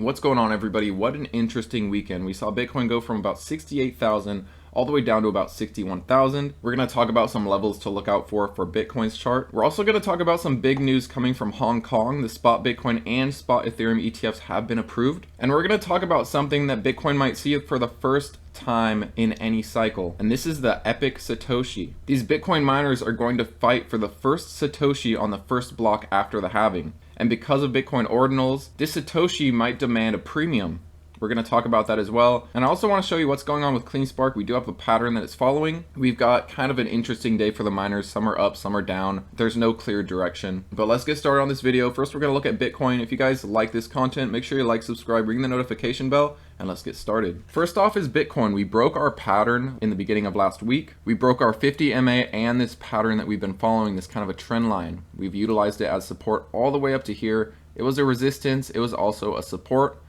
What's going on, everybody? What an interesting weekend. We saw Bitcoin go from about 68,000 all the way down to about 61,000. We're going to talk about some levels to look out for Bitcoin's chart. We're also going to talk about some big news coming from Hong Kong. The spot Bitcoin and spot Ethereum ETFs have been approved. And we're going to talk about something that Bitcoin might see for the first time in any cycle, and this is the epic satoshi. These Bitcoin miners are going to fight for the first satoshi on the first block after the halving, and because of Bitcoin ordinals, this satoshi might demand a premium. We're going to talk about that as well. And I also want to show you what's going on with CleanSpark. We do have a pattern that it's following. We've got kind of an interesting day for the miners. Some are up, some are down. There's no clear direction. But let's get started on this video. First, we're going to look at Bitcoin. If you guys like this content, make sure you like, subscribe, ring the notification bell, and let's get started. First off is Bitcoin. We broke our pattern in the beginning of last week. We broke our 50 MA and this pattern that we've been following, this kind of a trend line. We've utilized it as support all the way up to here. It was a resistance. It was also a support,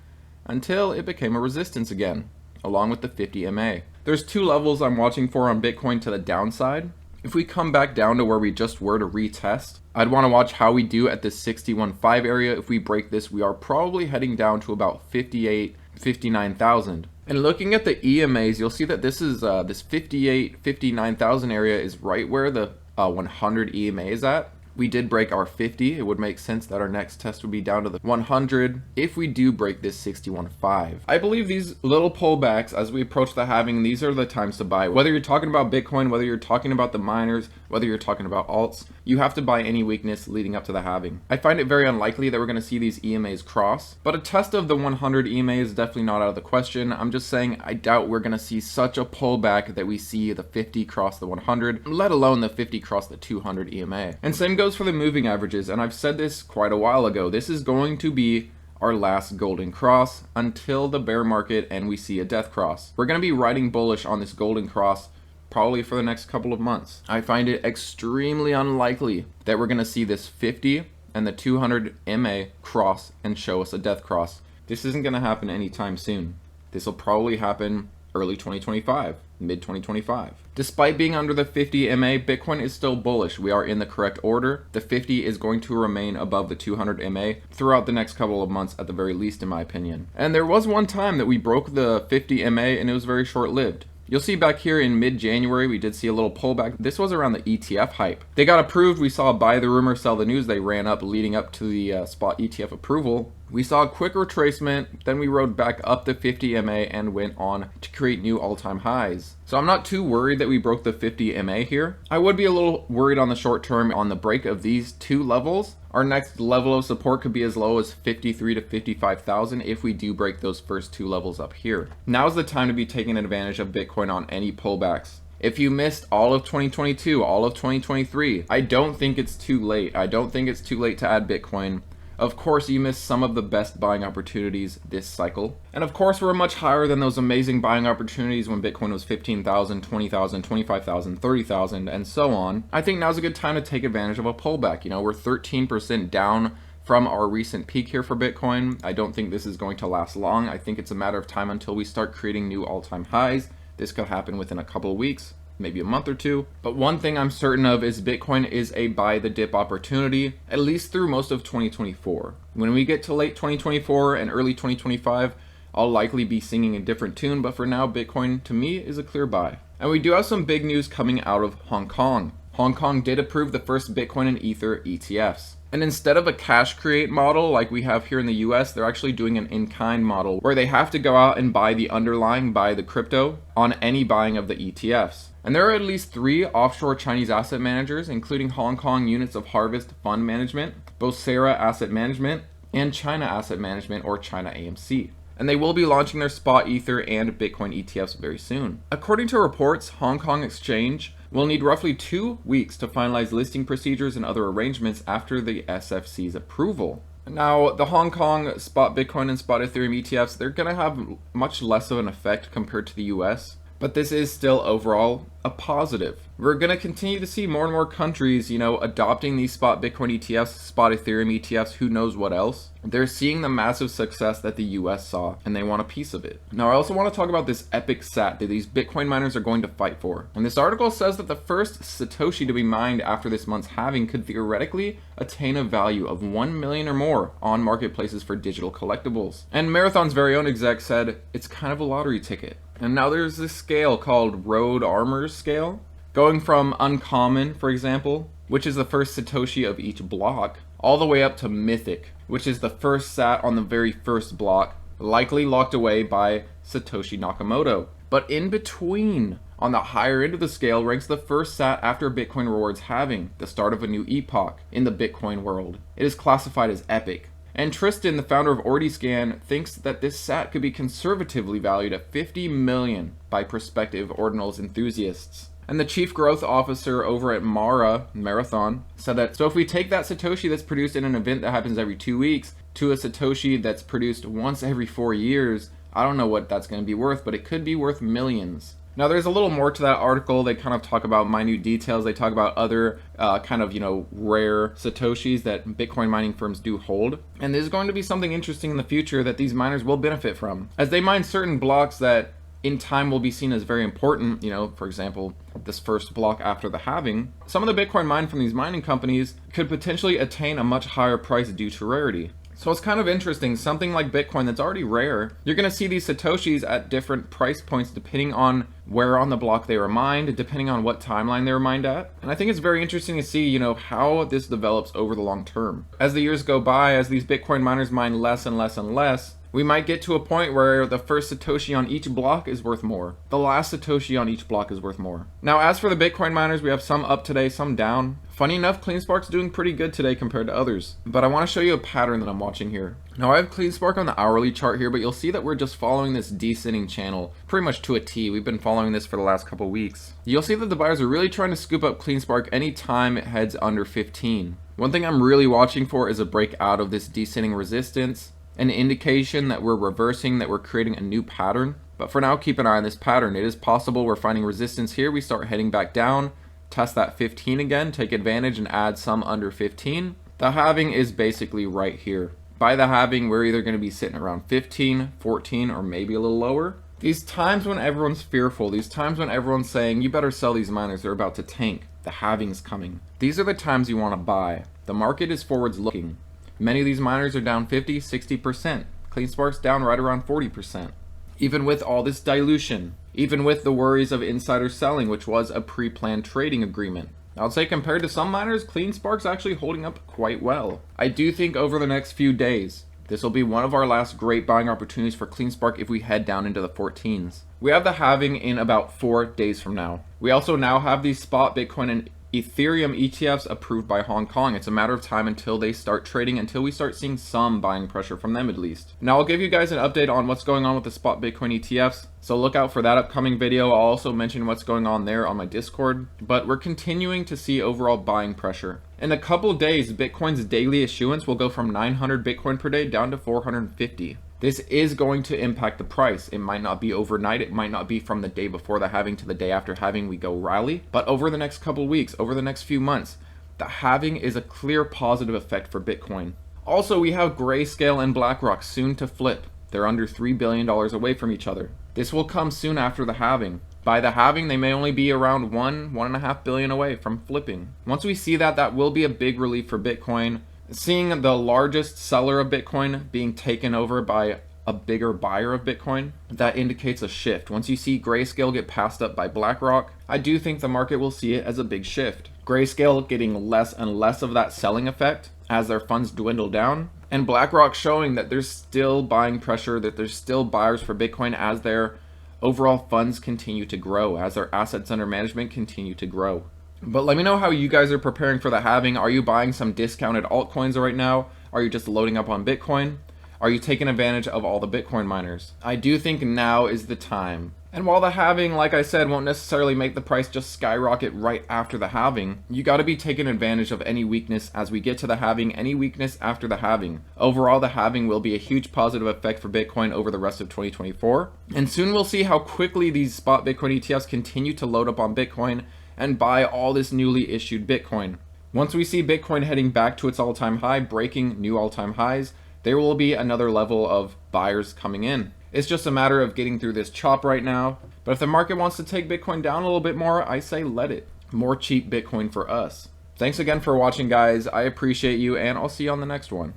until it became a resistance again, along with the 50 MA. There's two levels I'm watching for on Bitcoin to the downside. If we come back down to where we just were to retest, I'd want to watch how we do at this 61.5 area. If we break this, we are probably heading down to about 58, 59,000. And looking at the EMAs, you'll see that this is this 58, 59,000 area is right where the 100 EMA is at. We did break our 50. It would make sense that our next test would be down to the 100 if we do break this 61.5. I believe these little pullbacks as we approach the halving, these are the times to buy. Whether you're talking about Bitcoin, whether you're talking about the miners, whether you're talking about alts, you have to buy any weakness leading up to the halving. I find it very unlikely that we're going to see these EMAs cross, but a test of the 100 EMA is definitely not out of the question. I'm just saying I doubt we're going to see such a pullback that we see the 50 cross the 100, let alone the 50 cross the 200 EMA. And same goes for the moving averages, and I've said this quite a while ago. This is going to be our last golden cross until the bear market and we see a death cross. We're going to be riding bullish on this golden cross probably for the next couple of months. I find it extremely unlikely that we're going to see this 50 and the 200 MA cross and show us a death cross. This isn't going to happen anytime soon. This will probably happen early 2025, mid 2025. Despite being under the 50 MA, Bitcoin is still bullish. We are in the correct order. The 50 is going to remain above the 200 MA throughout the next couple of months at the very least, in my opinion. And there was one time that we broke the 50 MA and it was very short-lived. You'll see back here in mid-January, we did see a little pullback. This was around the ETF hype. They got approved. We saw buy the rumor, sell the news. They ran up leading up to the spot ETF approval. We saw a quick retracement, then we rode back up the 50 MA and went on to create new all-time highs. So I'm not too worried that we broke the 50 MA here. I would be a little worried on the short term on the break of these two levels. Our next level of support could be as low as 53 to 55,000 if we do break those first two levels up here. Now's the time to be taking advantage of Bitcoin on any pullbacks. If you missed all of 2022, all of 2023, I don't think it's too late. I don't think it's too late to add Bitcoin. Of course, you missed some of the best buying opportunities this cycle. And of course, we're much higher than those amazing buying opportunities when Bitcoin was 15,000, 20,000, 25,000, 30,000, and so on. I think now's a good time to take advantage of a pullback. You know, we're 13% down from our recent peak here for Bitcoin. I don't think this is going to last long. I think it's a matter of time until we start creating new all-time highs. This could happen within a couple of weeks, maybe a month or two. But one thing I'm certain of is Bitcoin is a buy the dip opportunity, at least through most of 2024. When we get to late 2024 and early 2025, I'll likely be singing a different tune, but for now, Bitcoin to me is a clear buy. And we do have some big news coming out of Hong Kong. Hong Kong did approve the first Bitcoin and Ether ETFs. And instead of a cash create model like we have here in the US, they're actually doing an in-kind model where they have to go out and buy the underlying, buy the crypto on any buying of the ETFs. And there are at least 3 offshore Chinese asset managers, including Hong Kong Units of Harvest Fund Management, Bosera Asset Management, and China Asset Management, or China AMC. And they will be launching their spot Ether and Bitcoin ETFs very soon. According to reports, Hong Kong Exchange will need roughly 2 weeks to finalize listing procedures and other arrangements after the SFC's approval. Now, the Hong Kong spot Bitcoin and spot Ethereum ETFs, they're going to have much less of an effect compared to the US. but this is still overall a positive. We're going to continue to see more and more countries, adopting these spot Bitcoin ETFs, spot Ethereum ETFs, who knows what else. They're seeing the massive success that the US saw, and they want a piece of it. Now, I also want to talk about this epic sat that these Bitcoin miners are going to fight for. And this article says that the first satoshi to be mined after this month's halving could theoretically attain a value of 1 million or more on marketplaces for digital collectibles. And Marathon's very own exec said, it's kind of a lottery ticket. And now there's this scale called Road Armor's scale, going from uncommon, for example, which is the first satoshi of each block, all the way up to mythic, which is the first sat on the very first block, likely locked away by Satoshi Nakamoto. But in between, on the higher end of the scale, ranks the first sat after Bitcoin rewards halving, the start of a new epoch in the Bitcoin world. It is classified as epic. And Tristan, the founder of Ordiscan, thinks that this sat could be conservatively valued at 50 million by prospective ordinals enthusiasts. And the chief growth officer over at Marathon, said that, so if we take that Satoshi that's produced in an event that happens every 2 weeks to a Satoshi that's produced once every 4 years, I don't know what that's going to be worth, but it could be worth millions. Now, there's a little more to that article. They kind of talk about minute details. They talk about other rare Satoshis that Bitcoin mining firms do hold. And there's going to be something interesting in the future that these miners will benefit from, as they mine certain blocks that in time will be seen as very important. For example, this first block after the halving. Some of the Bitcoin mined from these mining companies could potentially attain a much higher price due to rarity. So it's kind of interesting, something like Bitcoin that's already rare, you're going to see these Satoshis at different price points depending on where on the block they were mined, depending on what timeline they were mined at. And I think it's very interesting to see, how this develops over the long term. As the years go by, as these Bitcoin miners mine less and less and less, we might get to a point where the first Satoshi on each block is worth more. The last Satoshi on each block is worth more. Now, as for the Bitcoin miners, we have some up today, some down. Funny enough, CleanSpark's doing pretty good today compared to others. But I want to show you a pattern that I'm watching here. Now, I have CleanSpark on the hourly chart here, but you'll see that we're just following this descending channel pretty much to a T. We've been following this for the last couple weeks. You'll see that the buyers are really trying to scoop up CleanSpark anytime it heads under 15. One thing I'm really watching for is a break out of this descending resistance, an indication that we're reversing, that we're creating a new pattern. But for now, keep an eye on this pattern. It is possible we're finding resistance here. We start heading back down, test that 15 again, take advantage and add some under 15. The halving is basically right here. By the halving, we're either going to be sitting around 15, 14, or maybe a little lower. These times when everyone's fearful, these times when everyone's saying, you better sell these miners, they're about to tank, the halving's coming. These are the times you want to buy. The market is forwards looking. Many of these miners are down 50, 60%. CleanSpark's down right around 40%. Even with all this dilution, even with the worries of insider selling, which was a pre-planned trading agreement. I would say compared to some miners, CleanSpark's actually holding up quite well. I do think over the next few days, this will be one of our last great buying opportunities for CleanSpark if we head down into the 14s. We have the halving in about 4 days from now. We also now have these spot Bitcoin and Ethereum ETFs approved by Hong Kong. It's a matter of time until they start trading, until we start seeing some buying pressure from them at least. Now I'll give you guys an update on what's going on with the spot Bitcoin ETFs, so look out for that upcoming video. I'll also mention what's going on there on my Discord, but we're continuing to see overall buying pressure. In a couple days, Bitcoin's daily issuance will go from 900 Bitcoin per day down to 450. This is going to impact the price. It might not be overnight. It might not be from the day before the halving to the day after halving we go rally. But over the next couple weeks, over the next few months, the halving is a clear positive effect for Bitcoin. Also, we have Grayscale and BlackRock soon to flip. They're under $3 billion away from each other. This will come soon after the halving. By the halving, they may only be around $1.5 billion away from flipping. Once we see that, that will be a big relief for Bitcoin. Seeing the largest seller of Bitcoin being taken over by a bigger buyer of Bitcoin, that indicates a shift. Once you see Grayscale get passed up by BlackRock, I do think the market will see it as a big shift. Grayscale getting less and less of that selling effect as their funds dwindle down, and BlackRock showing that there's still buying pressure, that there's still buyers for Bitcoin as their overall funds continue to grow, as their assets under management continue to grow. But let me know how you guys are preparing for the halving. Are you buying some discounted altcoins right now? Are you just loading up on Bitcoin? Are you taking advantage of all the Bitcoin miners? I do think now is the time. And while the halving, like I said, won't necessarily make the price just skyrocket right after the halving, you gotta be taking advantage of any weakness as we get to the halving, any weakness after the halving. Overall, the halving will be a huge positive effect for Bitcoin over the rest of 2024. And soon we'll see how quickly these spot Bitcoin ETFs continue to load up on Bitcoin and buy all this newly issued Bitcoin. Once we see Bitcoin heading back to its all-time high, breaking new all-time highs, there will be another level of buyers coming in. It's just a matter of getting through this chop right now. But if the market wants to take Bitcoin down a little bit more, I say let it. More cheap Bitcoin for us. Thanks again for watching, guys. I appreciate you, and I'll see you on the next one.